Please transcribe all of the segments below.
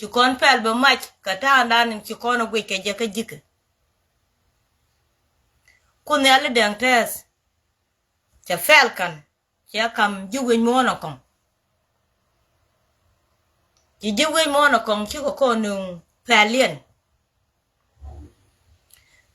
chỉ con phải bơm mạch cả ta đàn chỉ con nó quỳ cái gì cái cô này là đang test chỉ phải cần chỉ cầm du quên mua nó còn chỉ du quên mua nó còn chứ có con nương phải liền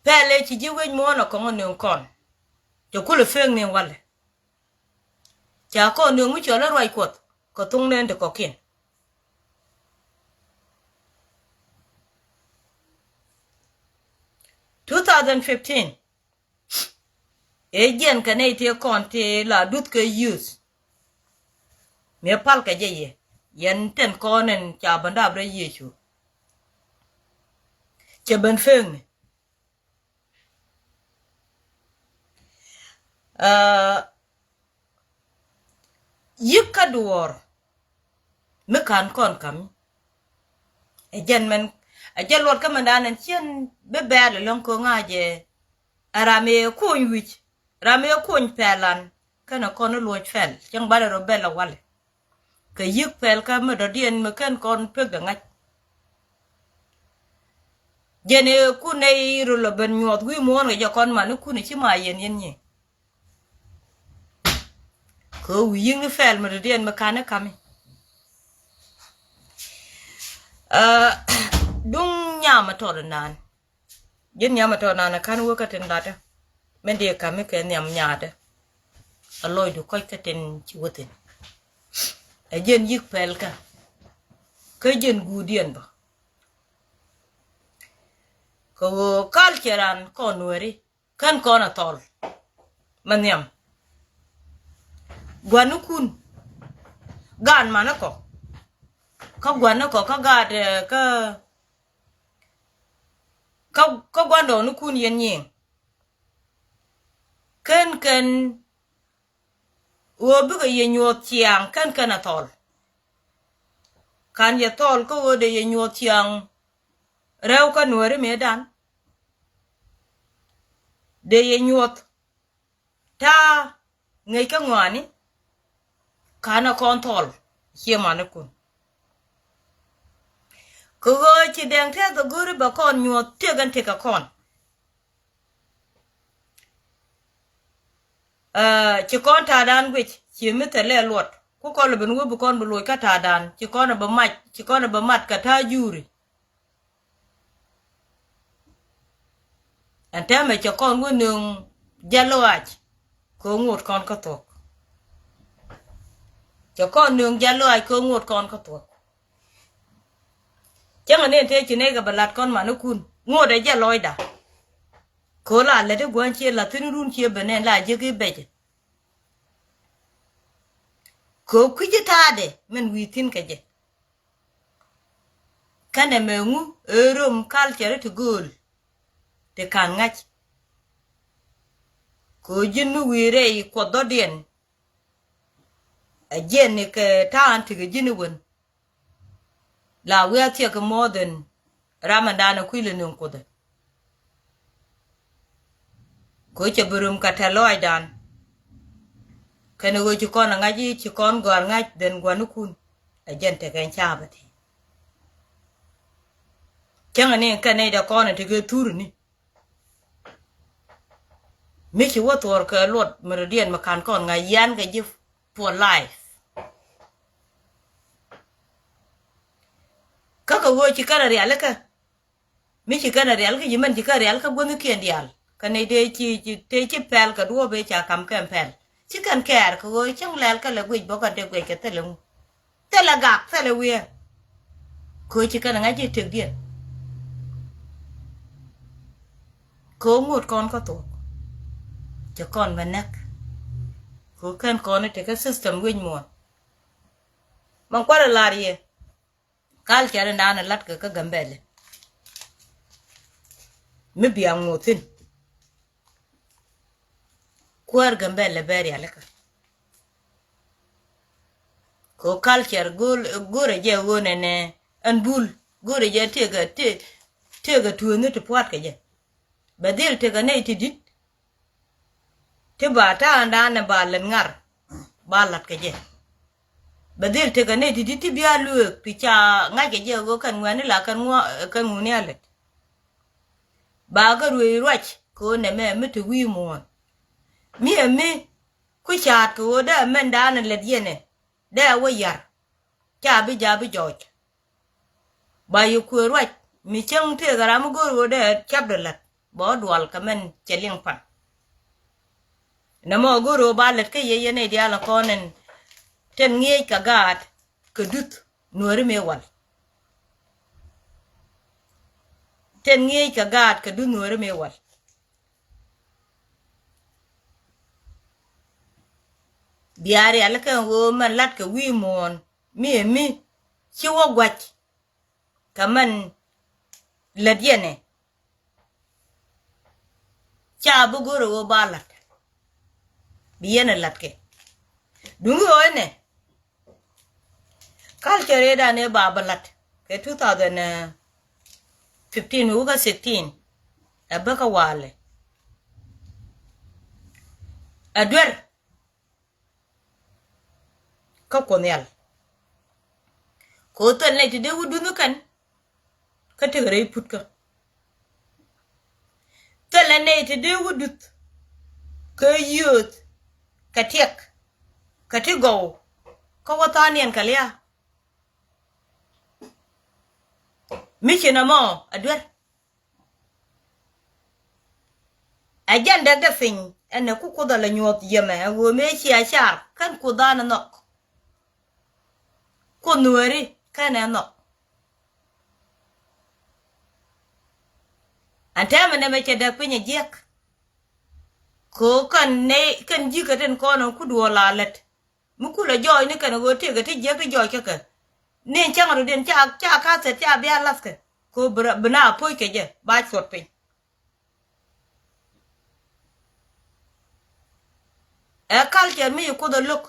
phải liền chỉ du quên mua nó còn nương còn cho cô là phèn nương vào chả có nương mới cho nó rồi quật có tung lên được có kiện 2015 Ejen ka ne te konte la dut ke use me pal ka je yen ten konen cha banda bre yechu che ben feng yikadur me kan kon kam ejen men ajal wat ka mandanen chen be bele lon ko ngaje arame ko wich rame ko pelan kana kono lo fel jang bare ro bela wale ke yik pel ka me do dien me kan kon pe ga ngach jene ku ne ru lo ben nyot wi mo no ja kon man ku ne chi ma yen ni ko wi yin fel me do dien me kana kami dung nyama to nan jen nyama to nan kan wo ka ten data men de kami ke nyam nyaade aloy du koy ka ten ci woten e jen yik pel ka ke jen gudien ba ko kalcheran konweri kan kona tol manyam gwanukun gan manako ka gwanako ka gade ka gwando nukun yen yin ken wo biga ye nyot tiang ken atol kan ye tol ko wo de ye nyot tiang rew ka nuore medan de ye nyot ta ngai ka ngwani kana kon tol ye manakun ko go chi deng te do guri ba kon nyot te gan te ka kon chỉ con thà đàn quýt chỉ mới thể lẻ luộc, cô con là bên ngoài bố con bố lôi cả thà đàn, chỉ con là bấm mặt cả thà duri, anh ta mày cho con ngồi nương jaloi, cô ngột con có thuộc, cho con nương jaloi cô ngột con có thuộc, chẳng hạn nên thế chỉ này cái bát con mà nó cùn, ngột đấy jaloi đã. Cô là lấy được quan chia là thứ run chia bên này là chưa cái bể cô cứ chứ tha để mình uy tín cái gì cái này mình ngu ở room culture to goal để càng ngách cô dân nu uy rei quật đó điện ở trên này cái ta ăn thì cái dân quên là uy thiệt cái modern Ramadan quy lên nông cô đấy cô cho bơm cả thà loi đàn cái này cô con là ngay gì chỉ con gọi ngay đến quan nukun ở trên thế cái cha vậy chẳng hạn cái này đã con là thì cái thuru ni mấy chú vợ tuổi cái luật mà điền mà khán con ngay yan cái gì for life các cái vợ chỉ cái là real cái mấy chỉ cái là real cái gì mình chỉ cái real cái vợ nó kiên real cái này để chỉ pel cái đua về chả cầm cái pel chỉ cần kẹt cái gói trong lẹt cái là quỳ bao cái đều quỳ cái tên là gạc tên là quỳ cô chỉ cần ngay chỉ thực điện cô một con có tổ cho con và nắc cô cần con này thì cái system quỳ muộn bằng quá là gì cal chả nên đàn lát cái gầm bè lên mới bị ăn ngột tin kuar gambe le beri alaka ko culture gore je wone ne an bul gore je tega tuunu to puat ke je badil tega ne tidit te bata anda ne balen ngar balat ke je badil te kane ti bia lu ti cha nga ke je go kan ngani la kan nguni alet ba ga rui roch ko ne me tu wi mon mi ku cha ko da men da na let yene da wo yar cha bi ja bi joj ba yu ku roch mi chang te garam go ro da chap de lat bo dwal ka men cheling pan na mo go ro ba let ke ye ne dia la konen ten ngie ka gat ka dut nuore me wal ten ngie ka gat ka dut nuore me wal biare ala kan wo man lat ka wi mon mi chi wo gwach ka man lat yene cha bu go ro ba lat bi yene lat ke dungu ene culture da ne babalat ke 2015 uga 16 abaka wale adwer ka konyal ko to ne ti de wudu kan ka tegre putka to ne ti de wudu ka youth ka tek ka tigo ka watanian kalia michina mo adwer agenda da fin ene ku ko da la nyot yeme wo me chi achar kan ku da na nok ko nueri kan no anta me ne me che da pinya jek ko kan ne kan ji ka den ko no ku do la let mu ku la joy ni kan go te ga te je ga joy ka ne chang ro den cha ka se cha bia las ke ko bna poi ke je ba chot pe e culture mi ko do look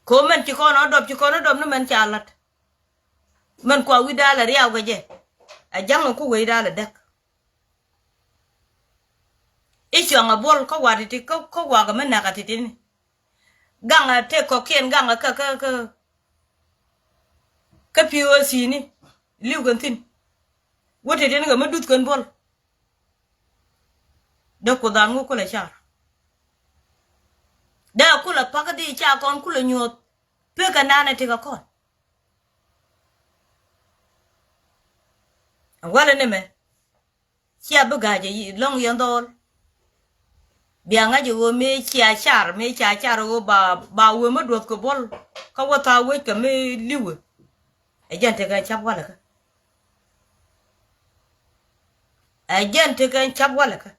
ko men ti ko no dom no men cha lat men ko wi da la riaw ga je a jang ko wi da la dak e changa bol ko wa ti ko wa ga men na ka ti ni ganga te ko ken ganga ka piwo sini liu kan tin wote den ga madut kan bol da ko dan ko la char da ko la pakadi cha kon ko la nyot pe ka nana te ka kon wala ne me chia buga je long yondol bianga je wo me chia char wo ba wo madut ko bol ka wata we ka me liu agent kan chap wala ka agent kan chap wala ka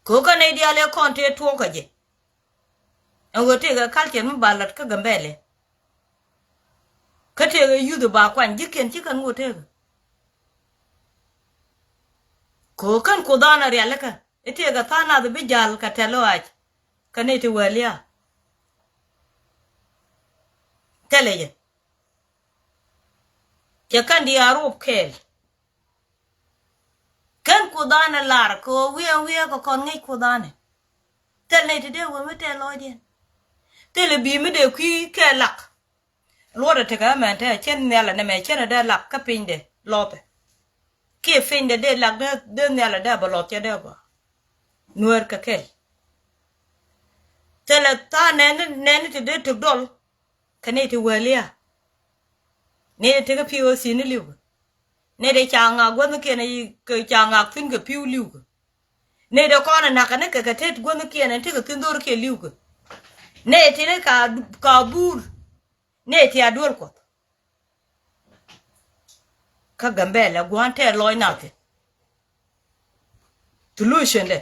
ko ka ne dia le konte to ka je an wote ga kalke mun balat ka gambele ka te ga yudu ba kwan jiken cikan wote ga ko kan ko dana ri alaka ite ga tana da bijal ka telo aj ka ne te waliya teleje ya kan di arop kel kan ko dana lar ko wiya ko kon ngai ko dana tele te de wo mete loje tele bi mi de ki ke lak lora te ga ma te chen ne la ne me chen de lak ka pinde lope ki finde de lak de ne la da ba lote de ba nuer ka kel tele ta ne te de to dol kane te waliya ne te ga piwo sini liu ne de changa gwan ke ne ke changa fin ke piu liu ne de ko na ka ne ka te gwan ke ne te ka tin dor ke liu ne te ne ka bur ne te ador ko ka gambela gwan te loy na te solution de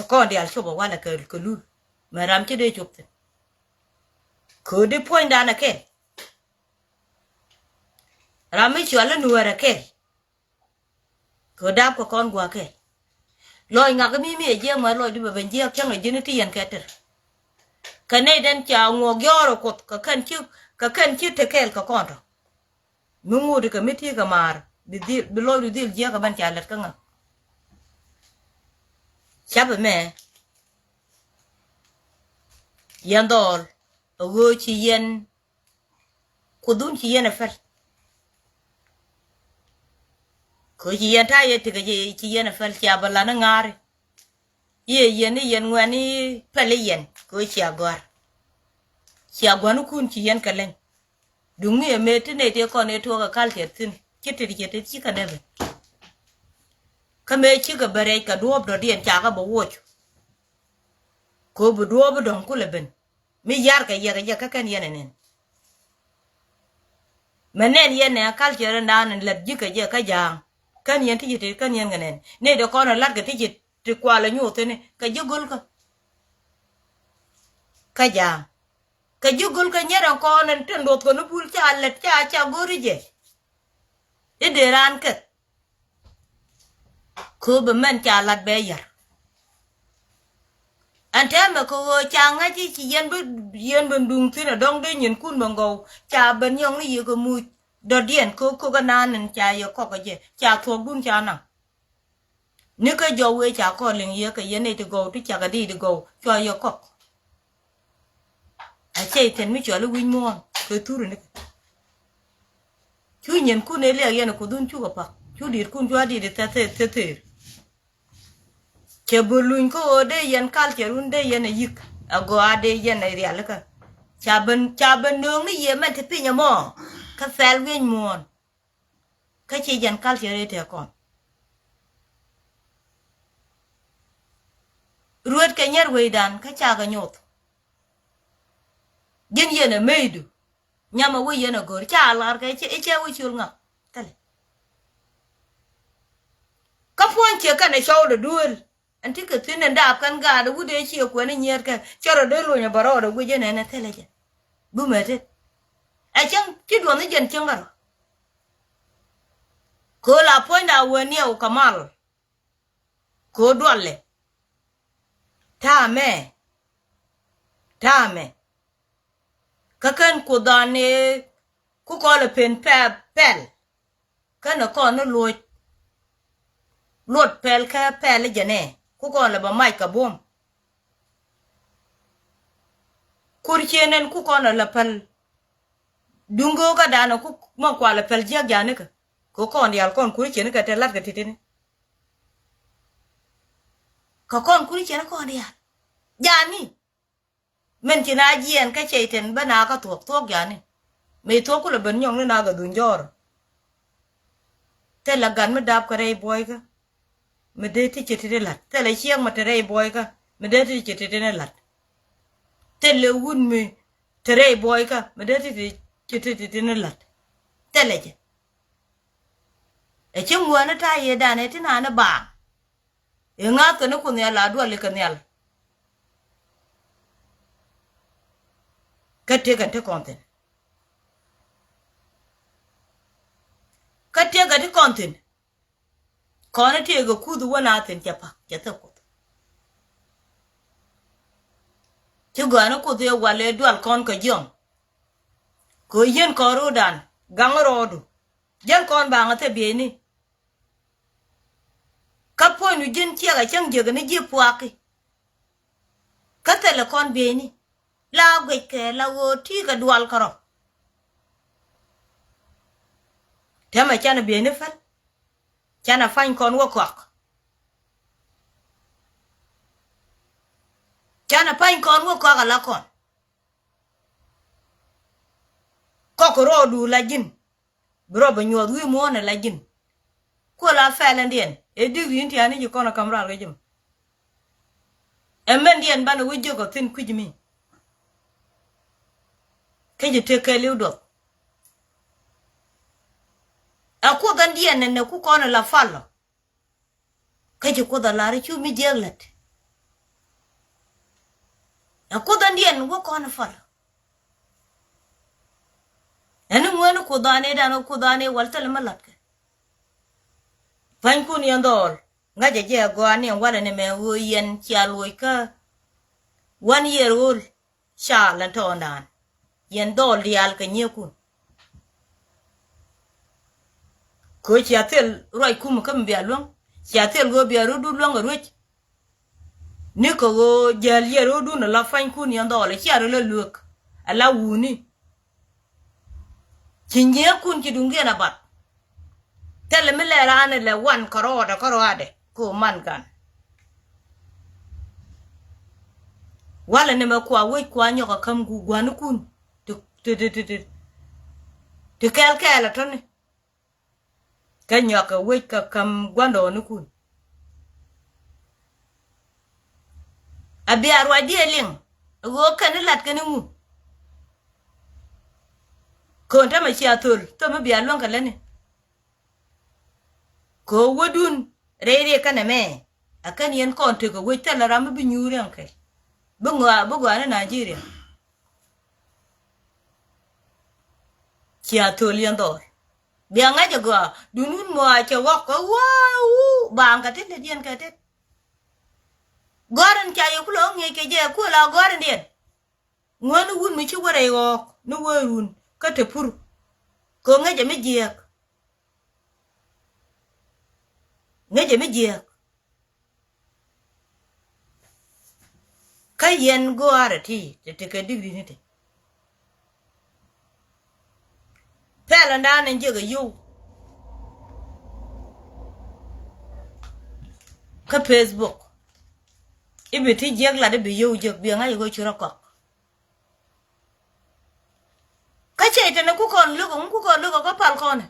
ko ndi al so wala ke lu maram te de chopte ko de point dana ke rami chwala nuara ke ko dap ko kon gwa ke loy nga mi je ma loy di ben je chang je ti yan keter kane den cha ngo gyoro ko ka kan chi te kel ka kon mu ngudi ka miti ka mar bi loy di je ka ban cha lat ka nga chab me yandol go chi yen kudun chi yen fel ko chi yen ta ye te ge chi yen fel cha bala na ngare yen ngani pel yen ko chi agwar kun chi yen kalen dungu ye mete ne te ko ne to ga kalte tin kiti chi ka nebe kame chi ga bare ka duob do dien cha ga bo wocho ko bu duob don kuleben mi yar ka ye ka kan yenen menen yene kalte nan la jika je ka jang kan yen ti te kan yen ngenen ne de ko na lat ga ti ti kwa la nyu te ne ka jugul ka jang ka jugul ka nyera ko nan ten dot ko no bul cha let cha gori je de ran ka ko be men cha lat be yar antama ko cha nga chi yen ben dung ti na dong de nyin kun bango cha ben yong ni ko mu do dien ko ga nan cha yo ko je cha tho gun cha na ni ka jo we cha ko ling ye ka yen te go ti cha ga di go cho yo ko a che ten mi cho lu win mo ko tu ru ni chu nyin kun ne le yen ko dun chu ko pa chu dir kun jo di te che bulun ko de yen kal che run de yen yik ago ade yen ai real ka cha ben nương ni ye man te pinya mo ka fel wen mon ka che yen kal che re te kon ruot ka nyer we dan ka cha ga nyot gen yen meidu nyama we yen gor cha lar ka che we chul nga kale ka pon che ka ne show de duel anti ka tin nda kan ga da wude chi ko ne nyer ka choro de lo nya baro da guje ne na tele je bu mete a chang ti do ne jen chang gar ko la pon da woni o kamal ko dolle ta me ka kan ko dane ku ko le pen pel kana ko no lot pel ka pel je ne ku ko le ba mai ka bom kur chenen ku ko na la pel dungo ga dana ku mo kwa la pel je ga ne ka ko ndial kon kur chen ka te lat ka titini ka kon kur chen ko ndial jani men china jien ka cheiten bana ka tok jani me to ku le ben nyong na ga dun jor te la gan me dab ka rei boy ka me de ti chete lat te le chiang ma te rei boy ka me de ti chete ne lat te le wun me te rei boy ka me de ti chete ne lat te le je e chim wa na ta ye da ne ti na na ba e nga ka no ku ne la do le ka ne al ka te konten ka te konten kona te ga kudu wana tin japa jata ko ti gwana ko de wale dual kon ka jom ko yen ko rodan gangorodu jen kon ba ngate be ni ka ponu jen ti ga chang je ga ni ji puaki ka tele kon be ni la gwe ke la wo ti ga dual karo tema chana be ni fal chana fain kon wo kwak chana fain kon wo kwak la kon kokoro du la jin bro ba nyod wi mo na la jin ko la fele ndien e digri nti ani ji kono kamra ga jim e men ndien bana wi jogo tin kujimi ke je te ke liu do aku dan ndien ne ku kono la fallo ke je ko da la ri chu mi jeglet aku dan ndien wo kono fallo enu mwenu ku dane walta le malat pan kun yandol ngaje je go ani wala ne me wo yen chialoi ka 1 year old sha lan to nan yen dol dial ka nyekun ko chiatel roi kum kam bia long chiatel go bia rudu long ruch ni ko go jel yero du na la fan kun yan do le chiaro le luk ala wuni cinye kun ci dunge na bat tele mi le rane le wan karo ade ko man kan wala ne ma kwa we kwa nyoka kam gu gwan kun te kel to ne ka nyoka we ka kam gwando ne kun abi arwa dieling go kan lat kan mu ko ta ma chiatul to ma bi alon kan ne ko wodun rere kana me akan yen kon te ko we tala ram bi nyure anke bugwa na Nigeria chiatul yando bi anga jago dunun mo a che wok ko wow bang ka tet le dien ka tet goran cha yo kulo nge ke je ku la goran dien ngonu wun mi chi wore yo no worun ka te pur ko nge je mi je ka yen go arati te ka digri ni te pela ndane je ga yo ka Facebook ibi ti jeg la de bi yo jeg bi nga yo chura ko ka che te na ku kon lu ko pal kon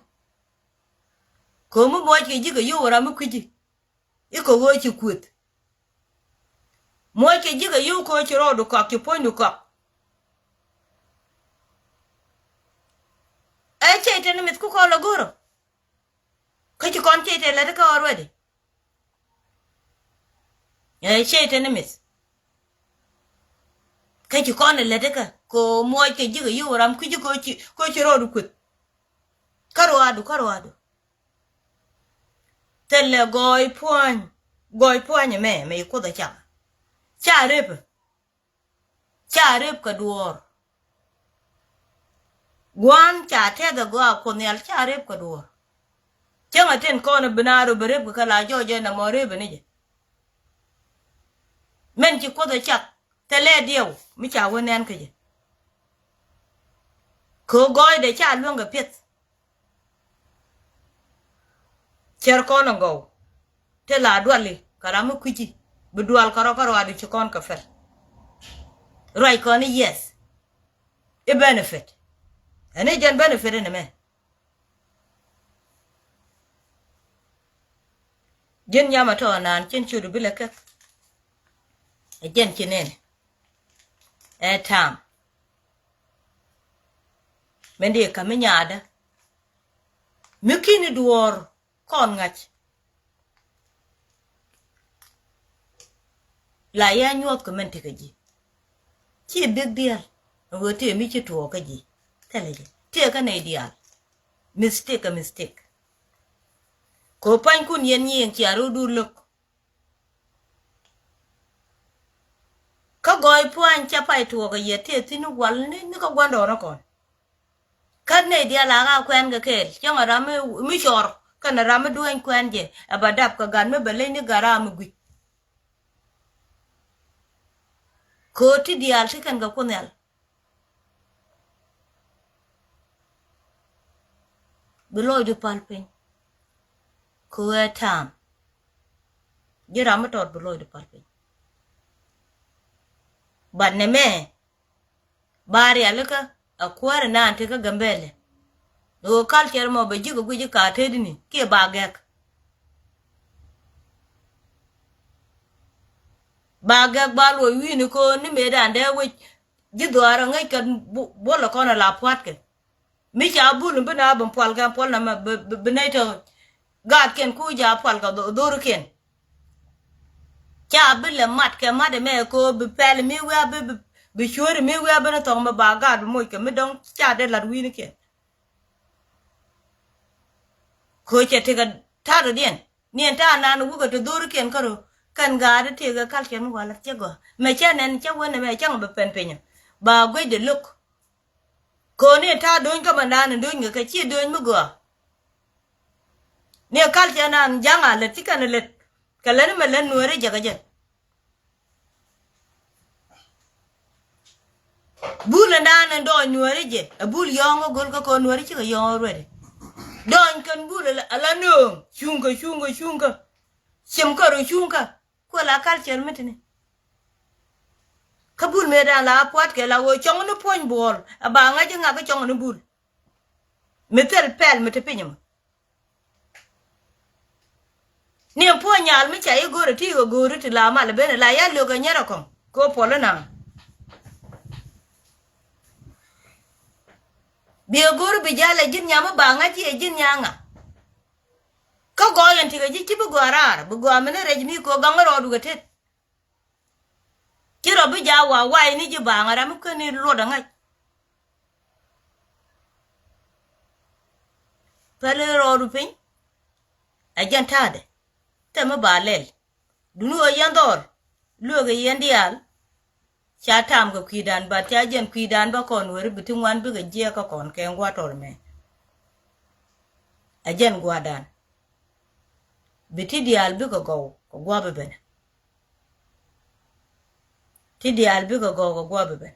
ko mu mo ke ji ga yo ra mu kiji i ko go chi kut mo ke ji ga yo ko chi ro do ko ki pondu ko e che te na mit ku ko la goro ka chi kon che te la de ko already e che te na mit ka chi kon la de ka ko mo ke ji ga yo ram kiji ko chi ro do kut karo adu tele goy poñ me ko da cha rep ka duor gwan cha te da go ko ne al cha rep ka duor changa ten ko na binaro berep ka la joje na more be ne men ci ko da cha tele dio mi cha wonen ka je ko goy de cha luonga pet cher kono go te la dwali karamu kuji budwal karo adu chikon ka fer right kono yes a benefit and it benefit in me jen yama to nan chen chudu bile ka jen chinen tam mendi ka menyada mikini duor kon ngach la ya nyot ko men te ka ji chi big deal wo te mi chi to ka ji tele ji te ka ne deal mistake ko pan kun yen yin chi aru du luk ka goy puan cha pai to ka ye te tinu wal ni ka gwando na kon ka ne deal la ga kwen ga kel changa ra mi shor kana ra me duen kwen je abadap ka gan me bele ni garam gwi ko ti dial ti kan ga kunel beloy du palpen ko etam jira matot beloy du palpen banne me bari alaka akwara na ante ka gambele do culture mo be jigo guji ka tedini ke bagek balo wini ko ni me dande we jidwara ngai kan bolo kono la pwatke mi cha bulu bina ban pwal ga pwal na binaito gad ken ku ja pwal ga do ken cha bile mat ke made me ko be pel mi we be shori mi we bana to ma ba gad mo ke mi don cha de la wini ken ko che te ga taro dien nien ta na nu go to dur ken karo kan ga de te ga kal ken wala che go me che nen che wona me chang be pen penya ba go de look ko ne ta don ka manana don ga chi don mu go ne kal che nan janga le tikana le kalen me len nuore jaga je Bull and dan and don you a bull young or good go no chicken you already. Don can bull alano, shunga. Shimka shunka. Quella culture meeting. Kabul made a la poat la wo chong on the point ball, a bang I didn't have a chong on the bull. Metal pel metapinium. Near Ponyal, which I go to tea or go to La Malabena, la ya look and yaracom. Go Polana. Be a go to be jala jin yama banga jin yanga. Go go and take a jibu guara, but go a minute regime go ganger or do it. Kiro be jawa, why need you bang? I'm going to load a night. Peller or ping? I can't add. Tema balel. Do no a yandor. Look a yandial. Chatam go quidan, but Tajan quidan bacon were between one big a jackon can water me. A jen guadan. Betidial big a go, guababen. Tidial big a go, guababen.